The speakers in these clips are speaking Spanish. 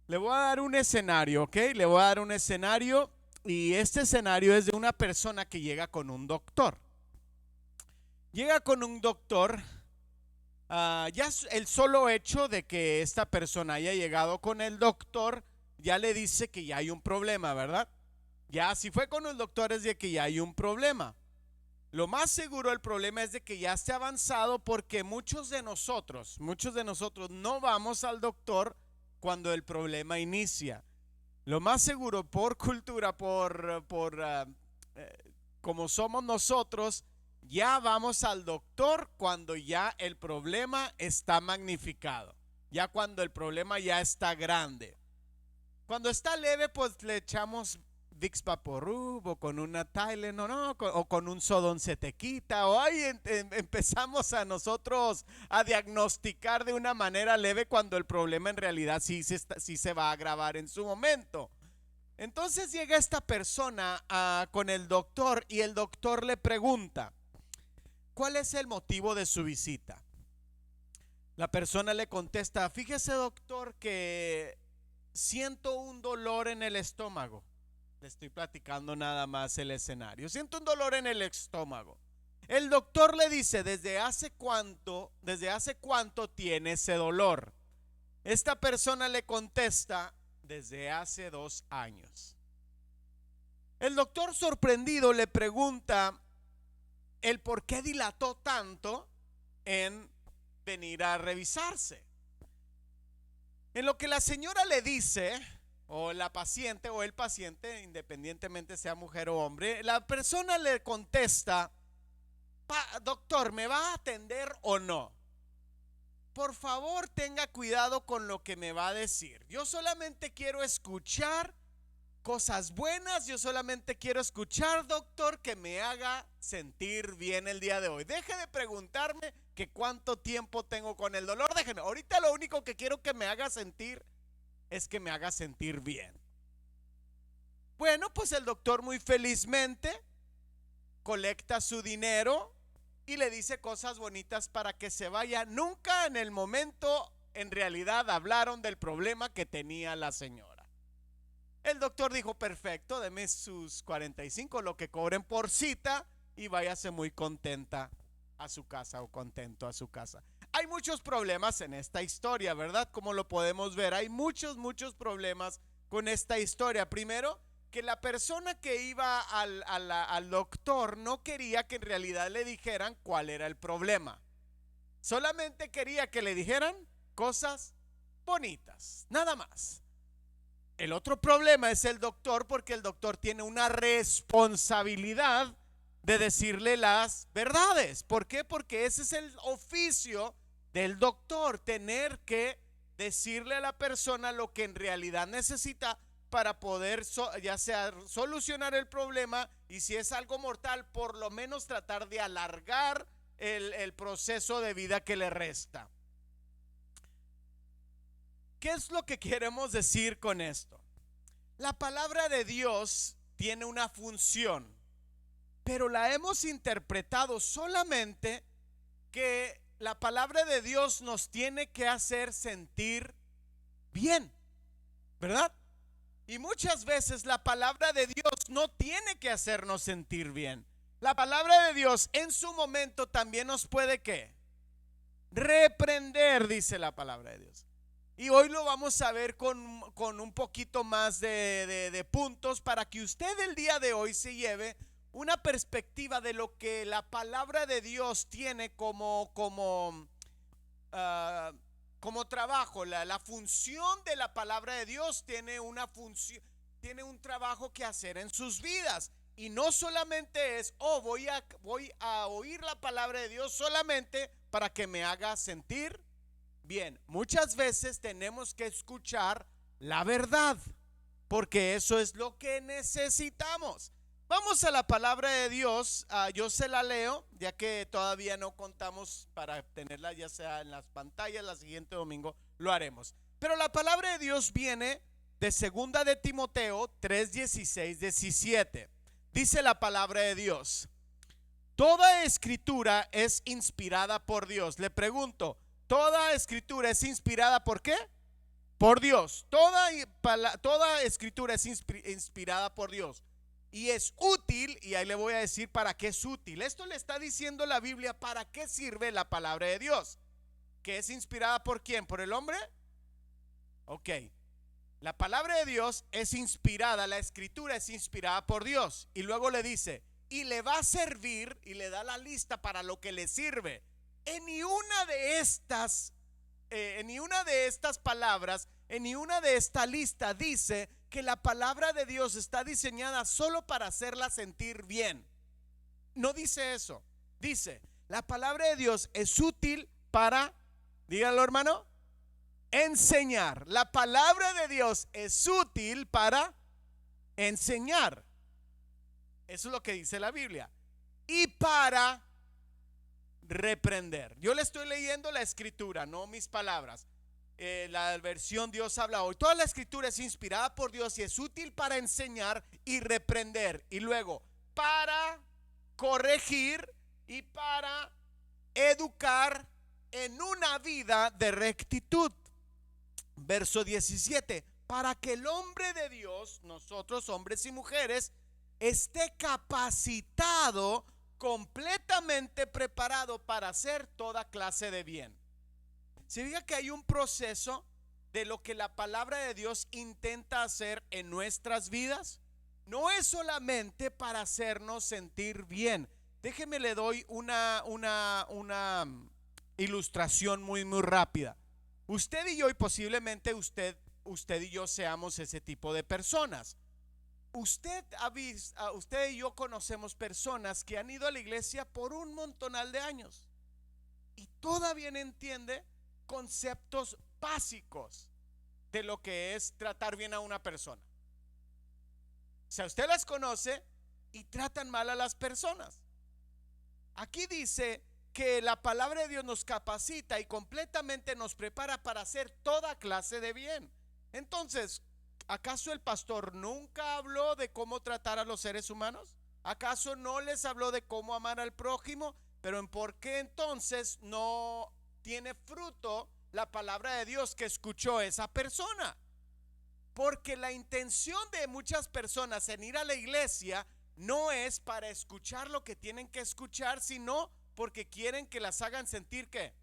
Le voy a dar un escenario, ¿ok? Le voy a dar un escenario y este escenario es de una persona que llega con un doctor. Llega con un doctor, ya el solo hecho de que esta persona haya llegado con el doctor ya le dice que ya hay un problema, ¿verdad? Ya si fue con el doctor es de que ya hay un problema. Lo más seguro el problema es de que ya esté avanzado porque muchos de nosotros no vamos al doctor cuando el problema inicia. Lo más seguro por cultura, como somos nosotros, ya vamos al doctor cuando ya el problema está magnificado, ya cuando el problema ya está grande. Cuando está leve, pues le echamos Vicks Vaporub o con una Tylenol, no, o con un Sodón se te quita, o ahí empezamos a nosotros a diagnosticar de una manera leve cuando el problema en realidad sí se va a agravar en su momento. Entonces llega esta persona con el doctor y el doctor le pregunta, ¿cuál es el motivo de su visita? La persona le contesta, fíjese doctor que siento un dolor en el estómago. Le estoy platicando nada más el escenario. Siento un dolor en el estómago. El doctor le dice, desde hace cuánto tiene ese dolor? Esta persona le contesta, desde hace 2 años. El doctor sorprendido le pregunta el por qué dilató tanto en venir a revisarse. En lo que la señora le dice, o la paciente o el paciente, independientemente sea mujer o hombre, la persona le contesta, doctor, ¿me va a atender o no? Por favor, tenga cuidado con lo que me va a decir. Yo solamente quiero escuchar cosas buenas. Yo solamente quiero escuchar, doctor, que me haga sentir bien el día de hoy. Deje de preguntarme que cuánto tiempo tengo con el dolor. Déjenme, ahorita lo único que quiero que me haga sentir es que me haga sentir bien. Bueno, pues el doctor muy felizmente colecta su dinero y le dice cosas bonitas para que se vaya. Nunca en el momento en realidad hablaron del problema que tenía la señora. El doctor dijo, perfecto, deme sus 45, lo que cobren por cita, y váyase muy contenta a su casa o contento a su casa. Hay muchos problemas en esta historia, ¿verdad? Como lo podemos ver, hay muchos problemas con esta historia. Primero, que la persona que iba al doctor no quería que en realidad le dijeran cuál era el problema. Solamente quería que le dijeran cosas bonitas, nada más. El otro problema es el doctor, porque el doctor tiene una responsabilidad de decirle las verdades. ¿Por qué? Porque ese es el oficio del doctor, tener que decirle a la persona lo que en realidad necesita para poder ya sea solucionar el problema, y si es algo mortal, por lo menos tratar de alargar el proceso de vida que le resta. ¿Qué es lo que queremos decir con esto? La palabra de Dios tiene una función, pero la hemos interpretado solamente que la palabra de Dios nos tiene que hacer sentir bien, ¿verdad? Y muchas veces la palabra de Dios no tiene que hacernos sentir bien. La palabra de Dios en su momento también nos puede, ¿qué? Reprender, dice la palabra de Dios. Y hoy lo vamos a ver con un poquito más de puntos para que usted el día de hoy se lleve una perspectiva de lo que la palabra de Dios tiene como trabajo. La función de la palabra de Dios tiene una función, tiene un trabajo que hacer en sus vidas. Y no solamente es, voy a oír la palabra de Dios solamente para que me haga sentir bien. Muchas veces tenemos que escuchar la verdad, porque eso es lo que necesitamos. Vamos a la palabra de Dios. Yo se la leo, ya que todavía no contamos para tenerla ya sea en las pantallas. La siguiente domingo lo haremos. Pero la palabra de Dios viene de segunda de Timoteo 3:16, 17. Dice la palabra de Dios: toda escritura es inspirada por Dios. Le pregunto, ¿toda escritura es inspirada por qué? por Dios. Toda escritura es inspirada por Dios. Y es útil, y ahí le voy a decir para qué es útil. Esto le está diciendo la Biblia para qué sirve la palabra de Dios. ¿Que es inspirada por quién? ¿Por el hombre? Ok. La palabra de Dios es inspirada, la escritura es inspirada por Dios. Y luego le dice, y le va a servir, y le da la lista para lo que le sirve. En ni una de estas palabras, en ni una de esta lista dice que la palabra de Dios está diseñada solo para hacerla sentir bien. No dice eso. Dice, la palabra de Dios es útil para, dígalo hermano, enseñar. La palabra de Dios es útil para enseñar. Eso es lo que dice la Biblia. Y para reprender. Yo le estoy leyendo la escritura, no mis palabras. La versión Dios habla hoy. Toda la escritura es inspirada por Dios y es útil para enseñar y reprender. Y luego para corregir y para educar en una vida de rectitud. Verso 17, para que el hombre de Dios, nosotros hombres y mujeres, esté capacitado, completamente preparado para hacer toda clase de bien. Se diga que hay un proceso de lo que la palabra de Dios intenta hacer en nuestras vidas. No es solamente para hacernos sentir bien. Déjeme le doy una ilustración muy rápida. Usted y yo, y posiblemente usted y yo seamos ese tipo de personas. Usted y yo conocemos personas que han ido a la iglesia por un montonal de años y todavía no entiende conceptos básicos de lo que es tratar bien a una persona. O sea, usted las conoce y tratan mal a las personas. Aquí dice que la palabra de Dios nos capacita y completamente nos prepara para hacer toda clase de bien. Entonces, ¿acaso el pastor nunca habló de cómo tratar a los seres humanos? ¿Acaso no les habló de cómo amar al prójimo? Pero ¿en por qué entonces no tiene fruto la palabra de Dios que escuchó esa persona? Porque la intención de muchas personas en ir a la iglesia no es para escuchar lo que tienen que escuchar, sino porque quieren que las hagan sentir que.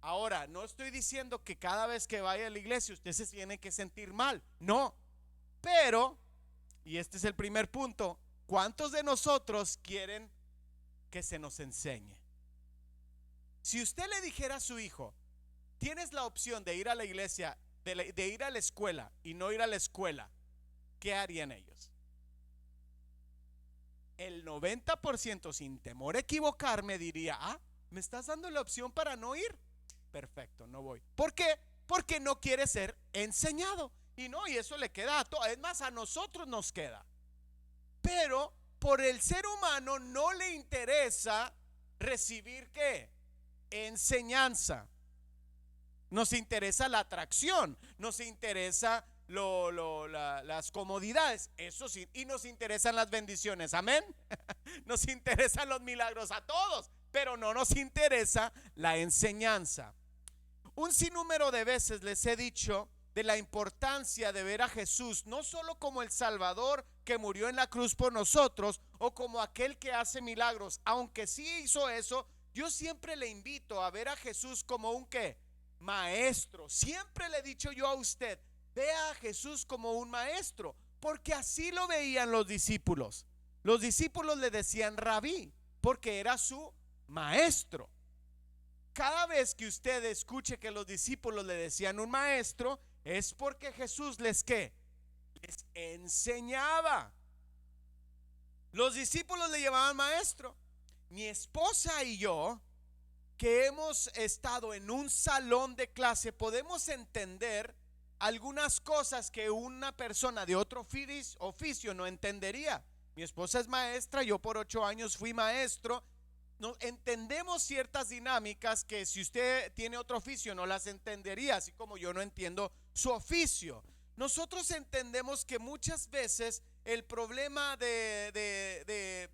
Ahora, no estoy diciendo que cada vez que vaya a la iglesia usted se tiene que sentir mal, no. Pero, y este es el primer punto, ¿cuántos de nosotros quieren que se nos enseñe? Si usted le dijera a su hijo, tienes la opción de ir a la iglesia, de ir a la escuela y no ir a la escuela, ¿qué harían ellos? El 90%, sin temor a equivocarme, diría, ¿me estás dando la opción para no ir? Perfecto, no voy. ¿Por qué? Porque no quiere ser enseñado. Y eso le queda a todos. Es más, a nosotros nos queda. Pero por el ser humano no le interesa recibir ¿qué? Enseñanza. Nos interesa la atracción, nos interesa las comodidades, eso sí, y nos interesan las bendiciones, amén. Nos interesan los milagros a todos, pero no nos interesa la enseñanza. Un sinnúmero de veces les he dicho de la importancia de ver a Jesús no solo como el Salvador que murió en la cruz por nosotros o como aquel que hace milagros, aunque sí hizo eso. Yo siempre le invito a ver a Jesús como un ¿qué? Maestro. Siempre le he dicho yo a usted, vea a Jesús como un maestro, porque así lo veían los discípulos. Los discípulos le decían rabí, porque era su maestro. Cada vez que usted escuche que los discípulos le decían un maestro, es porque Jesús les ¿qué? Les enseñaba. Los discípulos le llamaban maestro. Mi esposa y yo, que hemos estado en un salón de clase, podemos entender algunas cosas que una persona de otro oficio no entendería. Mi esposa es maestra, yo por 8 años fui maestro. No, entendemos ciertas dinámicas que si usted tiene otro oficio no las entendería, así como yo no entiendo su oficio. Nosotros entendemos que muchas veces el problema de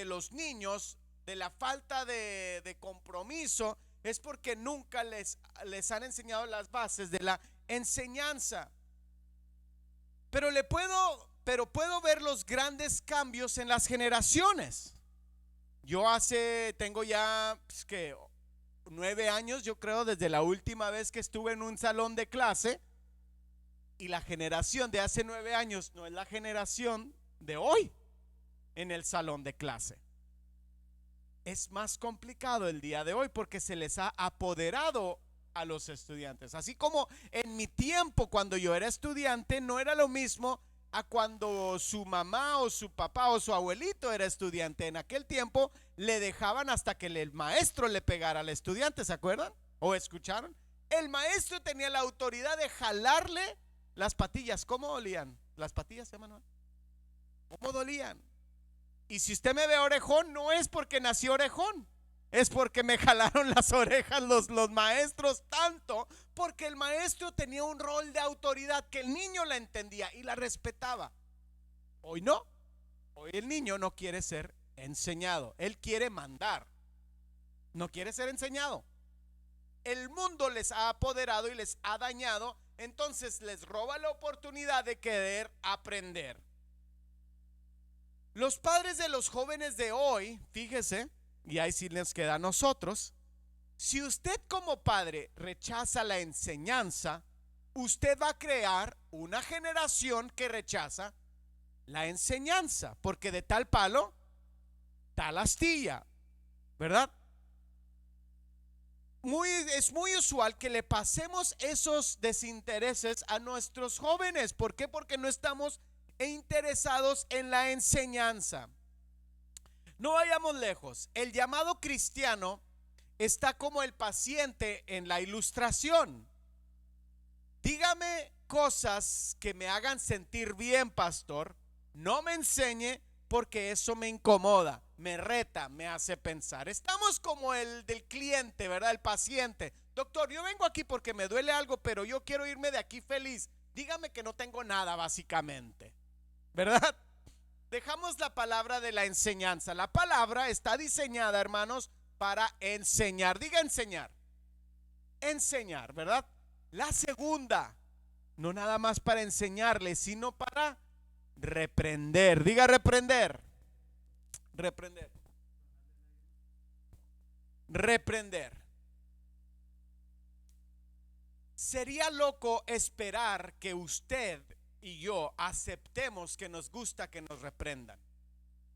los niños, de la falta de compromiso, es porque nunca les han enseñado las bases de la enseñanza. Pero puedo ver los grandes cambios en las generaciones. Tengo ya que 9 años, yo creo, desde la última vez que estuve en un salón de clase. Y la generación de hace 9 años no es la generación de hoy en el salón de clase. Es más complicado el día de hoy porque se les ha apoderado a los estudiantes. Así como en mi tiempo, cuando yo era estudiante, no era lo mismo a cuando su mamá o su papá o su abuelito era estudiante. En aquel tiempo le dejaban hasta que el maestro le pegara al estudiante, ¿se acuerdan? ¿O escucharon? El maestro tenía la autoridad de jalarle las patillas. ¿Cómo dolían? ¿Las patillas, hermano? ¿Cómo dolían? Y si usted me ve orejón, no es porque nací orejón, es porque me jalaron las orejas los maestros, tanto porque el maestro tenía un rol de autoridad que el niño la entendía y la respetaba. Hoy no. Hoy el niño no quiere ser enseñado, él quiere mandar, no quiere ser enseñado. El mundo les ha apoderado y les ha dañado, entonces les roba la oportunidad de querer aprender. Los padres de los jóvenes de hoy, fíjese, y ahí sí les queda a nosotros. Si usted como padre rechaza la enseñanza, usted va a crear una generación que rechaza la enseñanza, porque de tal palo, tal astilla, ¿verdad? Es muy usual que le pasemos esos desintereses a nuestros jóvenes. ¿Por qué? Porque no estamos interesados en la enseñanza. No vayamos lejos. El llamado cristiano está como el paciente en la ilustración. Dígame cosas que me hagan sentir bien, pastor. No me enseñe porque eso me incomoda, me reta, me hace pensar. Estamos como el del cliente, ¿verdad? El paciente. Doctor, yo vengo aquí porque me duele algo, pero yo quiero irme de aquí feliz. Dígame que no tengo nada, básicamente, ¿verdad? Dejamos la palabra de la enseñanza. La palabra está diseñada, hermanos, para enseñar. Diga enseñar. Enseñar, ¿verdad? La segunda, no nada más para enseñarle, sino para reprender. Diga reprender. Reprender. Reprender. Sería loco esperar que usted y yo aceptemos que nos gusta que nos reprendan.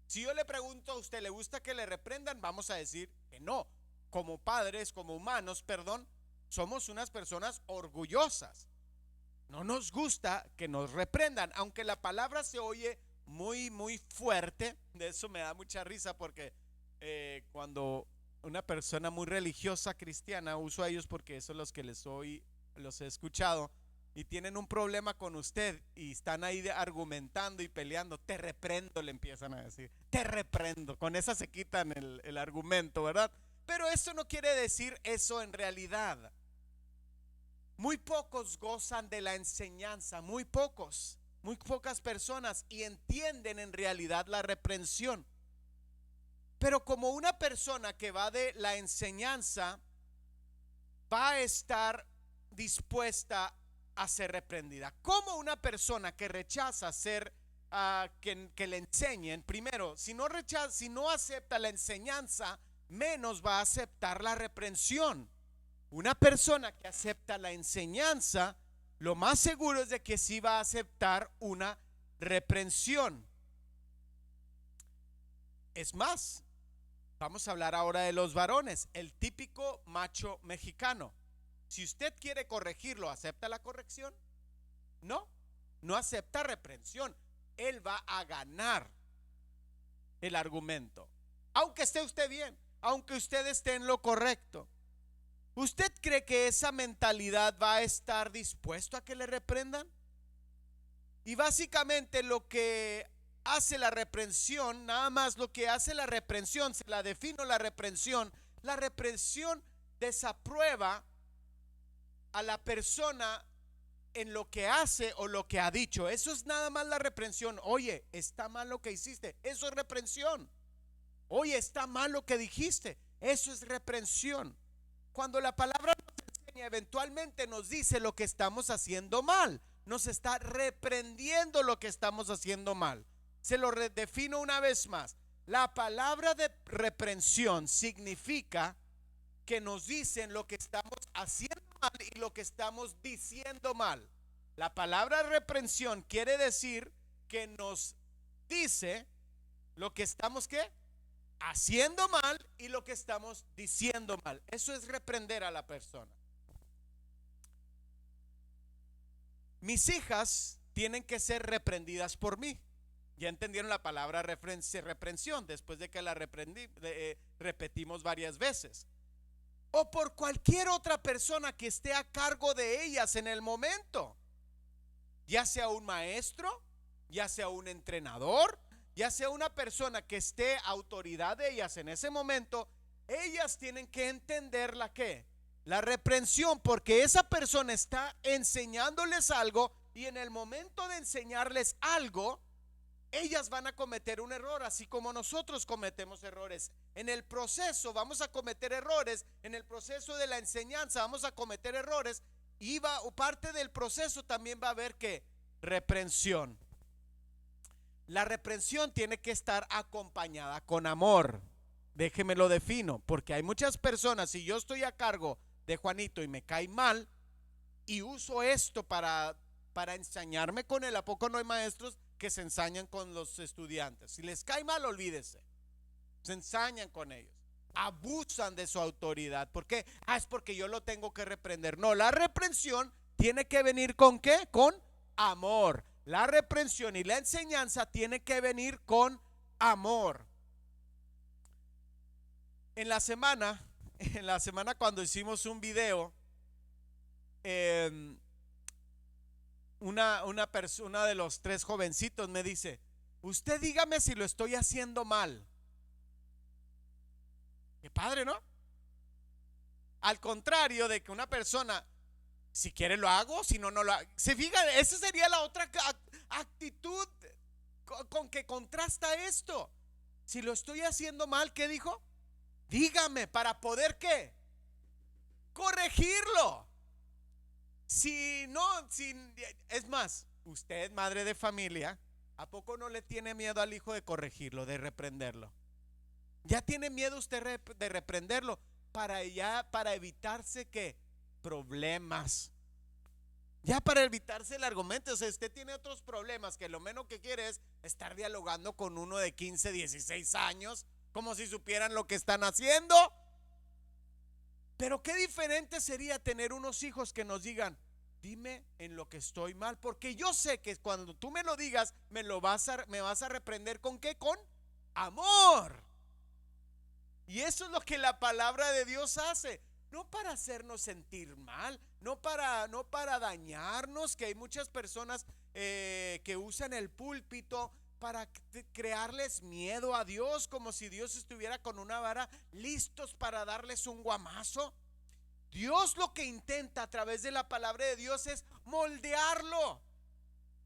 Si yo le pregunto a usted, ¿le gusta que le reprendan? Vamos a decir que no. Como padres, como humanos, perdón, somos unas personas orgullosas. No nos gusta que nos reprendan, aunque la palabra se oye muy, muy fuerte. De eso me da mucha risa porque cuando una persona muy religiosa cristiana, uso a ellos porque esos son los que los he escuchado, y tienen un problema con usted y están ahí argumentando y peleando, te reprendo, le empiezan a decir, te reprendo. Con esa se quitan el argumento, ¿verdad? Pero eso no quiere decir eso en realidad. Muy pocos gozan de la enseñanza, muy pocas personas, y entienden en realidad la reprensión. Pero como una persona que va de la enseñanza va a estar dispuesta a ser reprendida, como una persona que rechaza ser que le enseñen, primero, si no acepta la enseñanza, menos va a aceptar la reprensión. Una persona que acepta la enseñanza, lo más seguro es de que sí va a aceptar una reprensión. Es más, vamos a hablar ahora de los varones, el típico macho mexicano. Si usted quiere corregirlo, ¿acepta la corrección? No, no acepta reprensión. Él va a ganar el argumento, aunque esté usted bien, aunque usted esté en lo correcto. ¿Usted cree que esa mentalidad va a estar dispuesto a que le reprendan? Y básicamente lo que hace la reprensión, nada más lo que hace la reprensión, se la defino la reprensión desaprueba a la persona en lo que hace o lo que ha dicho. Eso es nada más la reprensión. Oye, está mal lo que hiciste, eso es reprensión. Oye, está mal lo que dijiste, eso es reprensión. Cuando la palabra nos enseña enseña, eventualmente nos dice lo que estamos haciendo mal. Nos está reprendiendo lo que estamos haciendo mal. Se lo redefino una vez más. La palabra de reprensión significa que nos dicen lo que estamos haciendo mal y lo que estamos diciendo mal. La palabra reprensión quiere decir que nos dice lo que estamos ¿qué? Haciendo mal y lo que estamos diciendo mal. Eso es reprender a la persona. Mis hijas tienen que ser reprendidas por mí. Ya entendieron la palabra reprensión después de que la repetimos varias veces. O por cualquier otra persona que esté a cargo de ellas en el momento. Ya sea un maestro, ya sea un entrenador, ya sea una persona que esté autoridad de ellas en ese momento. Ellas tienen que entender la reprensión, porque esa persona está enseñándoles algo y en el momento de enseñarles algo, ellas van a cometer un error, así como nosotros cometemos errores. En el proceso vamos a cometer errores, en el proceso de la enseñanza vamos a cometer errores y parte del proceso también va a haber reprensión. La reprensión tiene que estar acompañada con amor. Déjeme lo defino, porque hay muchas personas, si yo estoy a cargo de Juanito y me cae mal y uso esto para ensañarme con él, ¿a poco no hay maestros que se ensañan con los estudiantes? Si les cae mal, olvídese, se ensañan con ellos, abusan de su autoridad. ¿Por qué? Es porque yo lo tengo que reprender. No, la reprensión tiene que venir ¿con qué? Con amor. La reprensión y la enseñanza tiene que venir con amor. En la semana cuando hicimos un video, una persona de los 3 jovencitos me dice: usted dígame si lo estoy haciendo mal. Qué padre, ¿no? Al contrario de que una persona, si quiere lo hago, si no, no lo hago. Se fija, esa sería la otra actitud con que contrasta esto. Si lo estoy haciendo mal, ¿qué dijo? Dígame para poder ¿qué? Corregirlo. Si no, es más, usted, madre de familia, ¿a poco no le tiene miedo al hijo de corregirlo, de reprenderlo? Ya tiene miedo usted de reprenderlo para evitarse problemas. Ya para evitarse el argumento. O sea, usted tiene otros problemas que lo menos que quiere es estar dialogando con uno de 15, 16 años, como si supieran lo que están haciendo. Pero qué diferente sería tener unos hijos que nos digan: dime en lo que estoy mal, porque yo sé que cuando tú me lo digas, me vas a reprender ¿con qué? Con amor. Y eso es lo que la palabra de Dios hace. No para hacernos sentir mal, no para dañarnos, que hay muchas personas que usan el púlpito para crearles miedo a Dios, como si Dios estuviera con una vara listos para darles un guamazo. Dios lo que intenta a través de la palabra de Dios es moldearlo,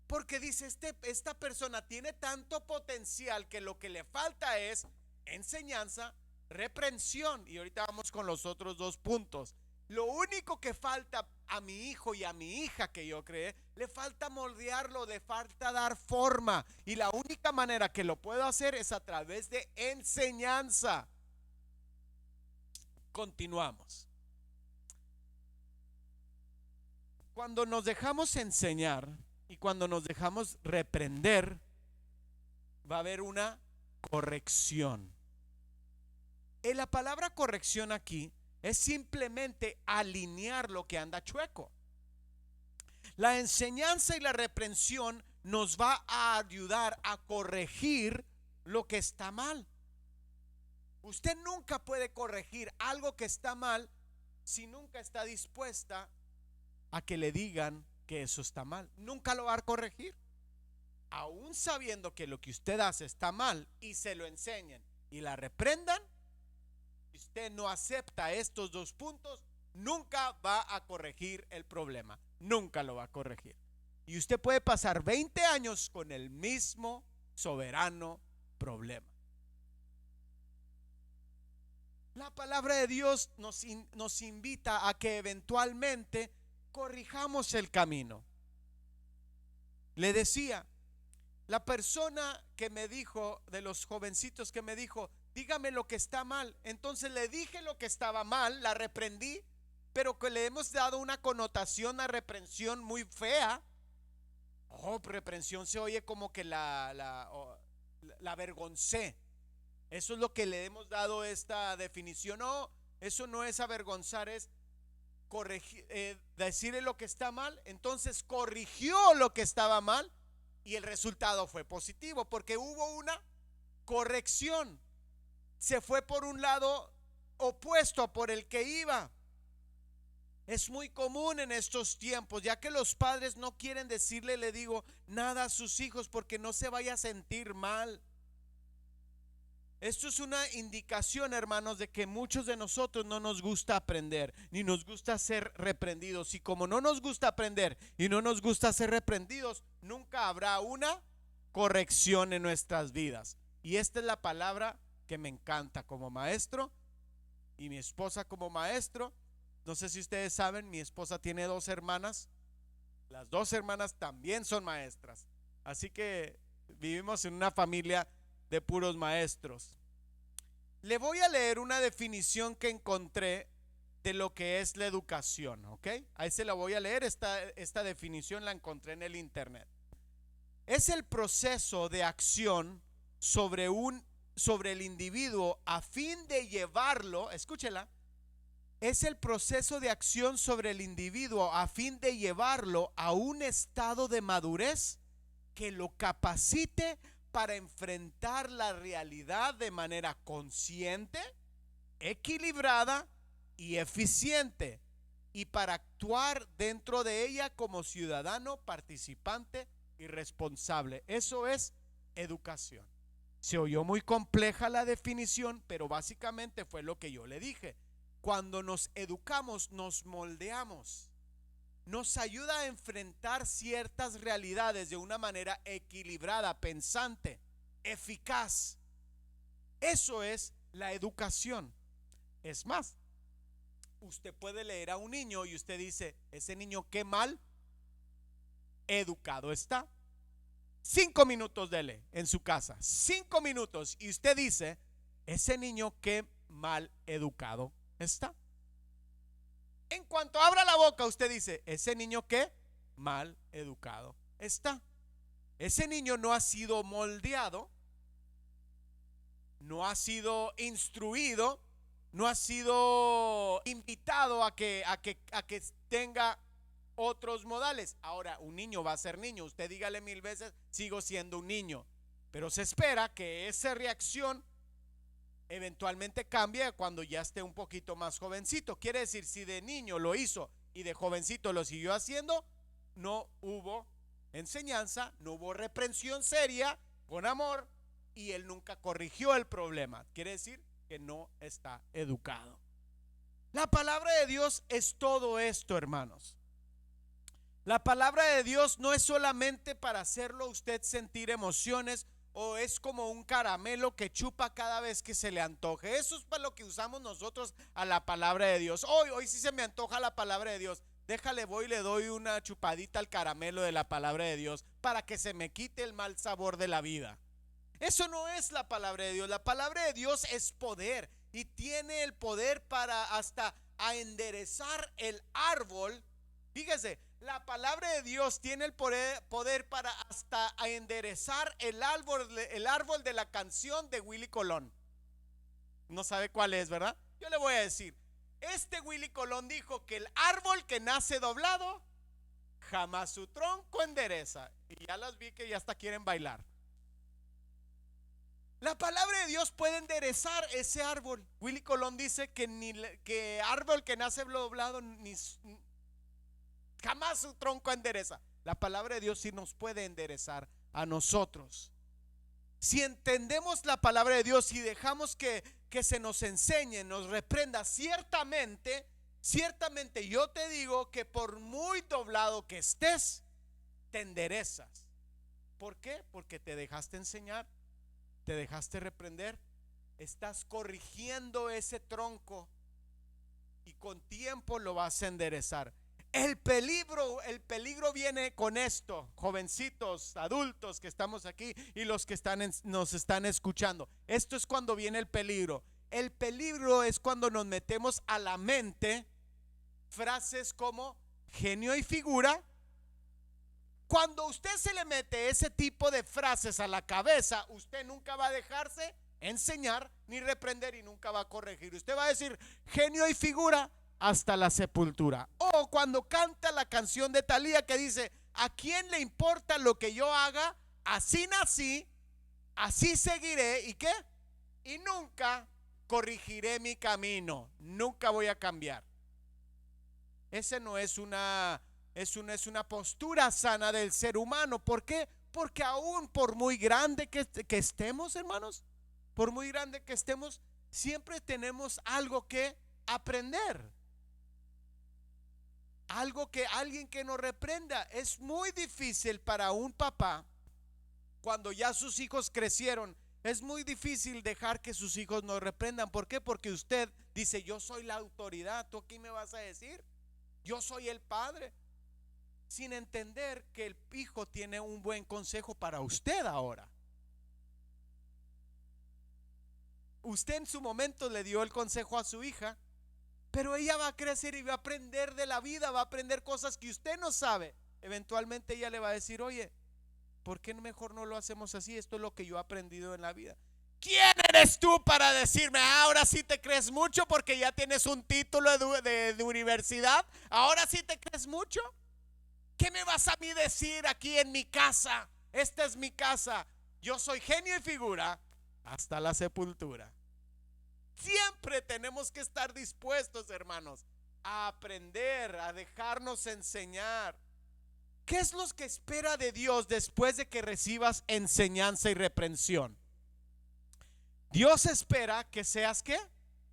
porque dice: esta persona tiene tanto potencial que lo que le falta es enseñanza, reprensión. Y ahorita vamos con los otros 2 puntos. Lo único que falta a mi hijo y a mi hija que yo creé, le falta moldearlo, le falta dar forma. Y la única manera que lo puedo hacer es a través de enseñanza. Continuamos. Cuando nos dejamos enseñar y cuando nos dejamos reprender, va a haber una corrección. La palabra corrección aquí es simplemente alinear lo que anda chueco. La enseñanza y la reprensión nos va a ayudar a corregir lo que está mal. Usted nunca puede corregir algo que está mal si nunca está dispuesta a que le digan que eso está mal. Nunca lo va a corregir. Aún sabiendo que lo que usted hace está mal y se lo enseñen y la reprendan, usted no acepta estos 2 puntos, nunca va a corregir el problema. Nunca lo va a corregir. Y usted puede pasar 20 años con el mismo soberano problema. La palabra de Dios nos invita a que eventualmente corrijamos el camino. Le decía, la persona que me dijo, de los jovencitos que me dijo, dígame lo que está mal. Entonces le dije lo que estaba mal, la reprendí, pero que le hemos dado una connotación a reprensión muy fea. Oh, reprensión se oye como que la avergoncé. Eso es lo que le hemos dado esta definición. No, eso no es avergonzar, es corregir, decirle lo que está mal. Entonces corrigió lo que estaba mal y el resultado fue positivo porque hubo una corrección. Se fue por un lado opuesto a por el que iba. Es muy común en estos tiempos, ya que los padres no quieren decirle, le digo, nada a sus hijos porque no se vaya a sentir mal. Esto es una indicación, hermanos, de que muchos de nosotros no nos gusta aprender, ni nos gusta ser reprendidos. Y como no nos gusta aprender y no nos gusta ser reprendidos, nunca habrá una corrección en nuestras vidas. Y esta es la palabra que me encanta como maestro y mi esposa como maestro. No sé si ustedes saben, mi esposa tiene 2 hermanas. Las 2 hermanas también son maestras. Así que vivimos en una familia de puros maestros. Le voy a leer una definición que encontré de lo que es la educación, ¿ok? Ahí se la voy a leer. Esta definición la encontré en el internet. Es el proceso de acción sobre el individuo a fin de llevarlo, escúchela, es el proceso de acción sobre el individuo a fin de llevarlo a un estado de madurez que lo capacite para enfrentar la realidad de manera consciente, equilibrada y eficiente, y para actuar dentro de ella como ciudadano participante y responsable. Eso es educación. Se oyó muy compleja la definición, pero básicamente fue lo que yo le dije. Cuando nos educamos, nos moldeamos. Nos ayuda a enfrentar ciertas realidades de una manera equilibrada, pensante, eficaz. Eso es la educación. Es más, usted puede leer a un niño y usted dice, ese niño qué mal educado está. 5 minutos dele en su casa, 5 minutos, y usted dice, ese niño qué mal educado está. En cuanto abra la boca, usted dice, ese niño qué mal educado está. Ese niño no ha sido moldeado, no ha sido instruido, no ha sido invitado a que tenga otros modales. Ahora, un niño va a ser niño. Usted dígale 1000 veces, sigo siendo un niño. Pero se espera que esa reacción eventualmente cambie cuando ya esté un poquito más jovencito. Quiere decir, si de niño lo hizo y de jovencito lo siguió haciendo, no hubo enseñanza, no hubo reprensión seria, con amor, y él nunca corrigió el problema. Quiere decir que no está educado. La palabra de Dios es todo esto, hermanos. La palabra de Dios no es solamente para hacerlo usted sentir emociones, o es como un caramelo que chupa cada vez que se le antoje. Eso es para lo que usamos nosotros a la palabra de Dios. Hoy sí se me antoja la palabra de Dios. Déjale, voy y le doy una chupadita al caramelo de la palabra de Dios para que se me quite el mal sabor de la vida. Eso no es la palabra de Dios. La palabra de Dios es poder y tiene el poder para hasta a enderezar el árbol. Fíjese, la palabra de Dios tiene el poder para hasta a enderezar el árbol de la canción de Willy Colón. No sabe cuál es, ¿verdad? Yo le voy a decir. Este Willy Colón dijo que el árbol que nace doblado jamás su tronco endereza. Y ya las vi que ya hasta quieren bailar. La palabra de Dios puede enderezar ese árbol. Willy Colón dice que árbol que nace doblado jamás su tronco endereza. La palabra de Dios sí nos puede enderezar a nosotros. Si entendemos la palabra de Dios y dejamos que se nos enseñe, nos reprenda, ciertamente yo te digo que por muy doblado que estés, te enderezas. ¿Por qué? Porque te dejaste enseñar, te dejaste reprender, Estás corrigiendo ese tronco y con tiempo lo vas a enderezar. El peligro viene con esto, jovencitos, adultos que estamos aquí y los que nos están escuchando. Esto es cuando viene el peligro. El peligro es cuando nos metemos a la mente frases como genio y figura. Cuando usted se le mete ese tipo de frases a la cabeza, usted nunca va a dejarse enseñar ni reprender y nunca va a corregir. Usted va a decir genio y figura hasta la sepultura. O cuando canta la canción de Thalía que dice: ¿a quién le importa lo que yo haga? Así nací, así seguiré. ¿Y qué? Y nunca corregiré mi camino. Nunca voy a cambiar. Ese no es una postura sana del ser humano. ¿Por qué? Porque aún por muy grande que estemos, hermanos, por muy grande que estemos, siempre tenemos algo que aprender. Alguien que nos reprenda. Es muy difícil para un papá, cuando ya sus hijos crecieron, es muy difícil dejar que sus hijos nos reprendan. ¿Por qué? Porque usted dice: yo soy la autoridad, ¿tú qué me vas a decir? Yo soy el padre. Sin entender que el hijo tiene un buen consejo para usted ahora. Usted en su momento le dio el consejo a su hija, pero ella va a crecer y va a aprender de la vida, va a aprender cosas que usted no sabe. Eventualmente ella le va a decir: oye, ¿por qué mejor no lo hacemos así? Esto es lo que yo he aprendido en la vida. ¿Quién eres tú para decirme ahora sí te crees mucho porque ya tienes un título de universidad? ¿Ahora sí te crees mucho? ¿Qué me vas a mí decir aquí en mi casa? Esta es mi casa. Yo soy genio y figura hasta la sepultura. Siempre tenemos que estar dispuestos, hermanos, a aprender, a dejarnos enseñar. ¿Qué es lo que espera de Dios después de que recibas enseñanza y reprensión? Dios espera que seas ¿qué?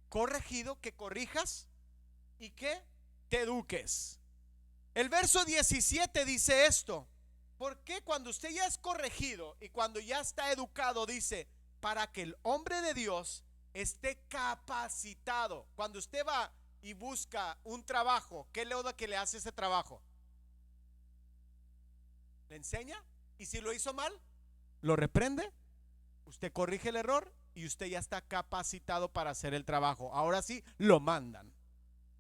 Corregido, que corrijas y que te eduques. El verso 17 dice esto: porque cuando usted ya es corregido y cuando ya está educado, dice, para que el hombre de Dios esté capacitado. Cuando usted va y busca un trabajo, ¿qué es lo que le hace ese trabajo? ¿Le enseña? Y si lo hizo mal, lo reprende, usted corrige el error y usted ya está capacitado para hacer el trabajo. Ahora sí, lo mandan.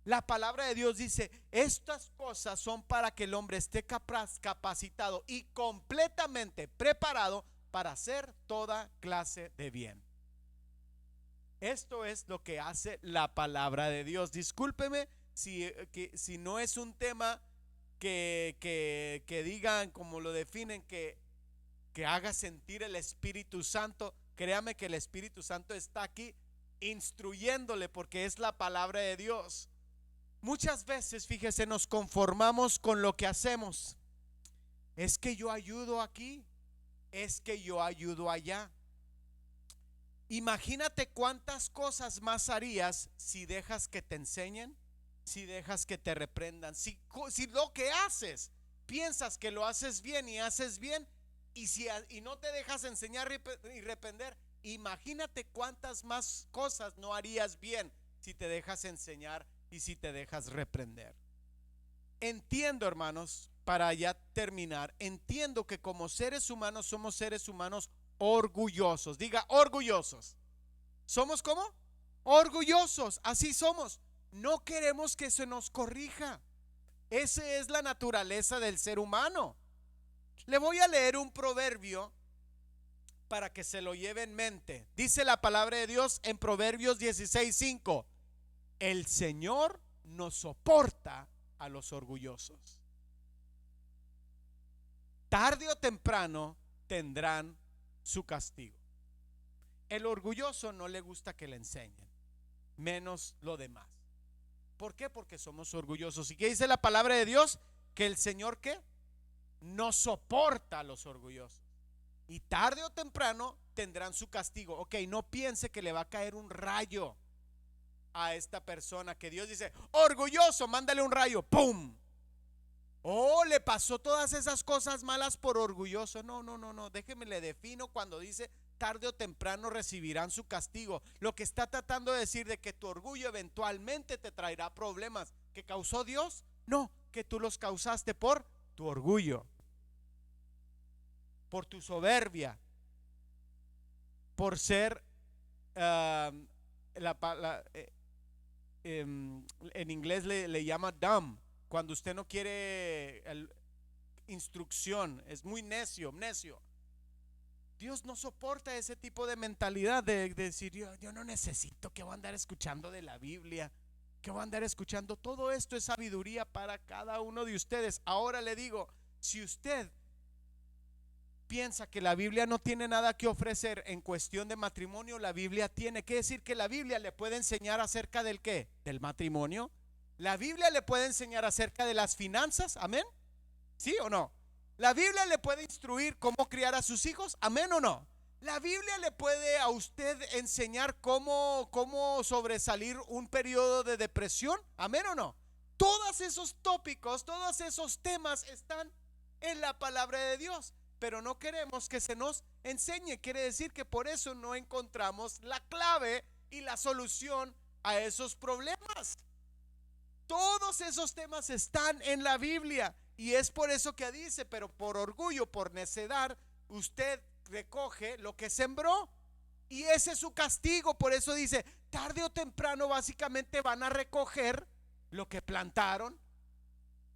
La palabra de Dios dice: estas cosas son para que el hombre esté capacitado y completamente preparado para hacer toda clase de bien. Esto es lo que hace la palabra de Dios. Discúlpeme si no es un tema que digan como lo definen, que haga sentir el Espíritu Santo. Créame que el Espíritu Santo está aquí instruyéndole, porque es la palabra de Dios. Muchas veces, fíjese, nos conformamos con lo que hacemos. Es que yo ayudo aquí, es que yo ayudo allá. Imagínate cuántas cosas más harías si dejas que te enseñen, si dejas que te reprendan, si lo que haces piensas que lo haces bien y haces bien, y no te dejas enseñar y reprender. Imagínate cuántas más cosas no harías bien si te dejas enseñar y si te dejas reprender. Entiendo, hermanos, para ya terminar, entiendo que como seres humanos somos seres humanos orgullosos. Diga, orgullosos. ¿Somos cómo? Orgullosos, así somos. No queremos que se nos corrija. Esa es la naturaleza del ser humano. Le voy a leer un proverbio para que se lo lleve en mente. Dice la palabra de Dios en Proverbios 16:5: el Señor no soporta a los orgullosos. Tarde o temprano tendrán su castigo. El orgulloso no le gusta que le enseñen, menos lo demás. ¿Por qué? Porque somos orgullosos. ¿Y qué dice la palabra de Dios? Que el Señor ¿qué? No soporta a los orgullosos. Y tarde o temprano tendrán su castigo. Ok, no piense que le va a caer un rayo a esta persona, que Dios dice: orgulloso, mándale un rayo, ¡pum! Oh, le pasó todas esas cosas malas por orgulloso. No, déjeme le defino cuando dice tarde o temprano recibirán su castigo. Lo que está tratando de decir de que tu orgullo eventualmente te traerá problemas. ¿Que causó Dios? No, que tú los causaste por tu orgullo, por tu soberbia, por ser en inglés le llama dumb, cuando usted no quiere instrucción, es muy necio. Dios no soporta ese tipo de mentalidad de decir yo no necesito, que voy a andar escuchando de la Biblia, que voy a andar escuchando. Todo esto es sabiduría para cada uno de ustedes. Ahora le digo, si usted piensa que la Biblia no tiene nada que ofrecer en cuestión de matrimonio, la Biblia tiene que decir que la Biblia le puede enseñar acerca del ¿qué? Del matrimonio. La Biblia le puede enseñar acerca de las finanzas, amén. ¿Sí o no? La Biblia le puede instruir cómo criar a sus hijos, amén o no. La Biblia le puede a usted enseñar cómo sobresalir un periodo de depresión, amén o no. Todos esos tópicos, todos esos temas están en la palabra de Dios, pero no queremos que se nos enseñe. Quiere decir que por eso no encontramos la clave y la solución a esos problemas. Todos esos temas están en la Biblia, y es por eso que dice, pero por orgullo, por necedad, usted recoge lo que sembró, y ese es su castigo. Por eso dice, tarde o temprano básicamente van a recoger lo que plantaron.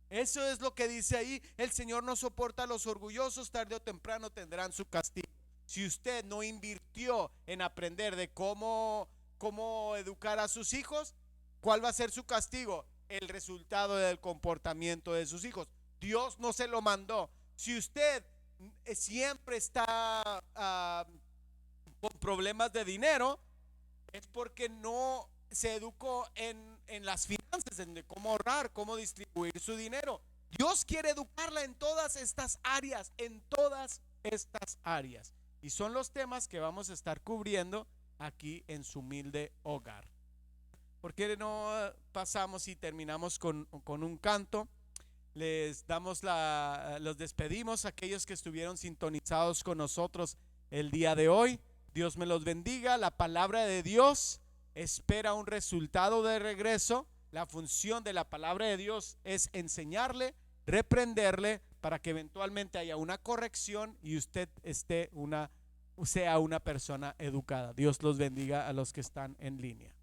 Eso es lo que dice ahí. El Señor no soporta a los orgullosos, tarde o temprano tendrán su castigo. Si usted no invirtió en aprender de cómo educar a sus hijos, ¿cuál va a ser su castigo? El resultado del comportamiento de sus hijos. Dios no se lo mandó. Si usted siempre está con problemas de dinero, es porque no se educó en las finanzas, en cómo ahorrar, cómo distribuir su dinero. Dios quiere educarla en todas estas áreas, y son los temas que vamos a estar cubriendo aquí en su humilde hogar. ¿Por qué no pasamos y terminamos con un canto? Les damos los despedimos a aquellos que estuvieron sintonizados con nosotros el día de hoy. Dios me los bendiga. La palabra de Dios espera un resultado de regreso. La función de la palabra de Dios es enseñarle, reprenderle, para que eventualmente haya una corrección y usted sea una persona educada. Dios los bendiga a los que están en línea.